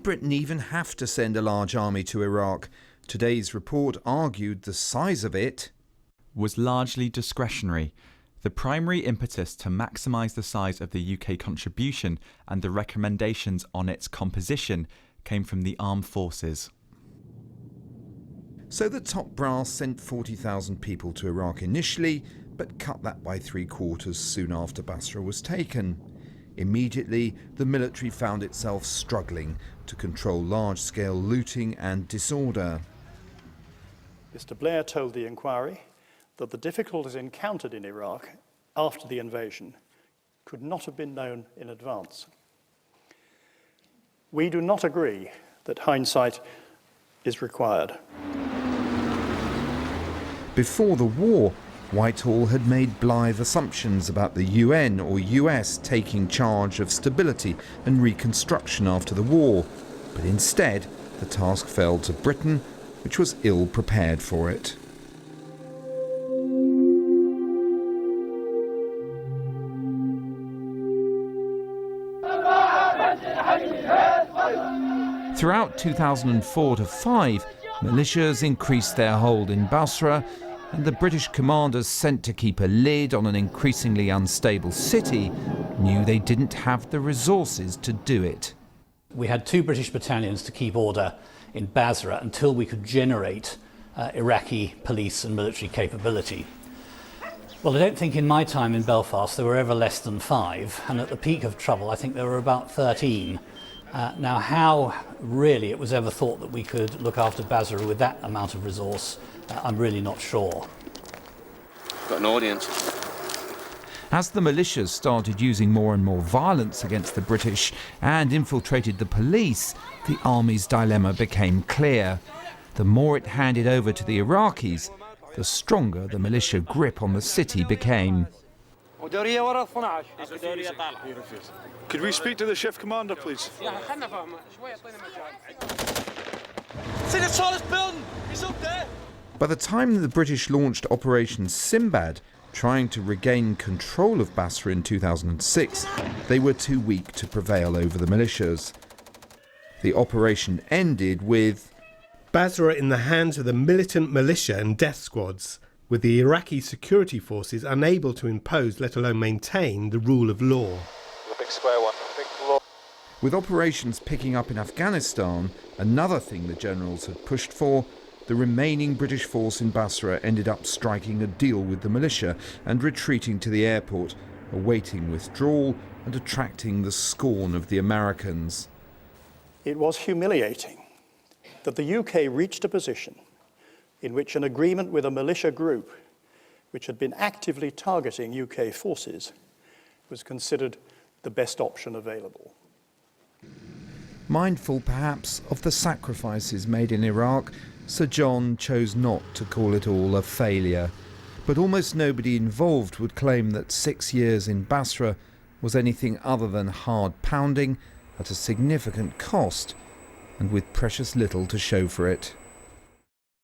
Britain even have to send a large army to Iraq? Today's report argued the size of it was largely discretionary. The primary impetus to maximise the size of the UK contribution and the recommendations on its composition came from the armed forces. So the top brass sent 40,000 people to Iraq initially, but cut that by 3/4 soon after Basra was taken. Immediately, the military found itself struggling to control large-scale looting and disorder. Mr. Blair told the inquiry that the difficulties encountered in Iraq after the invasion could not have been known in advance. We do not agree that hindsight is required. Before the war, Whitehall had made blithe assumptions about the UN or US taking charge of stability and reconstruction after the war, but instead the task fell to Britain, which was ill prepared for it. Throughout 2004 to 5, militias increased their hold in Basra, and the British commanders sent to keep a lid on an increasingly unstable city knew they didn't have the resources to do it. We had 2 British battalions to keep order in Basra until we could generate Iraqi police and military capability. Well, I don't think in my time in Belfast there were ever less than 5, and at the peak of trouble I think there were about 13. Now, how really it was ever thought that we could look after Basra with that amount of resource, I'm really not sure. Got an audience. As the militias started using more and more violence against the British and infiltrated the police, the army's dilemma became clear. The more it handed over to the Iraqis, the stronger the militia grip on the city became. Could we speak to the shift commander, please? See the tallest building? He's up there. By the time the British launched Operation Sinbad, trying to regain control of Basra in 2006, they were too weak to prevail over the militias. The operation ended with Basra in the hands of the militant militia and death squads, with the Iraqi security forces unable to impose, let alone maintain, the rule of law. Big square one. Big law. With operations picking up in Afghanistan, another thing the generals had pushed for, the remaining British force in Basra ended up striking a deal with the militia and retreating to the airport, awaiting withdrawal and attracting the scorn of the Americans. It was humiliating that the UK reached a position in which an agreement with a militia group, which had been actively targeting UK forces, was considered the best option available. Mindful perhaps of the sacrifices made in Iraq, Sir John chose not to call it all a failure. But almost nobody involved would claim that 6 years in Basra was anything other than hard pounding at a significant cost and with precious little to show for it.